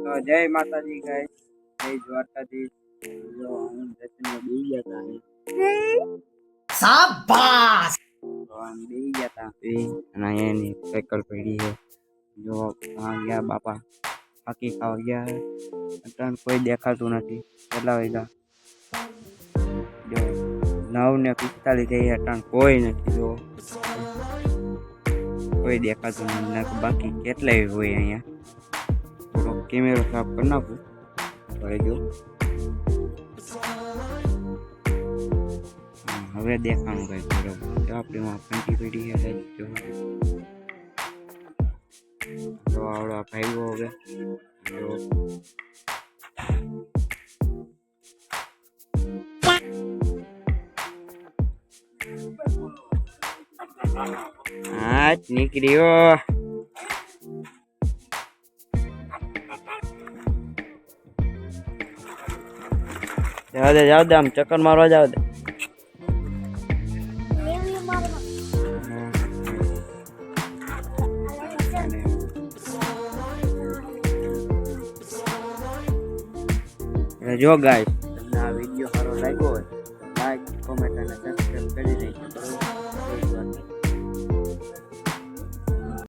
તો જય માતાજી ગાઈસ, જય દ્વારકાધીશ. જો હું દર્શનમાં બેસી ગયા હતા. શાબાશ. તો આમ બેસી ગયા હતા અને એની સાયકલ પડી છે. જો આ ગયા બાપા ફાકી ખાવા ગયા છે. અત્યારે કોઈ દેખાતું નથી. કેટલા વાગ્યા? જો 9:45 થઈ. અત્યારે કોઈ નથી. જો કોઈ દેખાતું નથી. બાકી કેટલાય હોય અહીંયા. થોડો કેમેરો સાફ કરી નાખું. જો હવે દેખાણું કઈ બરોબર. આપણી માં ફંટી પડી છે. જો આવડો ભાઈઓ હવે હા નીકળ્યો. જાવ દે આમ ચક્કર મારવા જાવ દે. જો ગાઈસ, તમને આ વિડીયો સારો લાગ્યો હોય તો લાઈક, કોમેન્ટ અને સબસ્ક્રાઇબ કરી દેજો.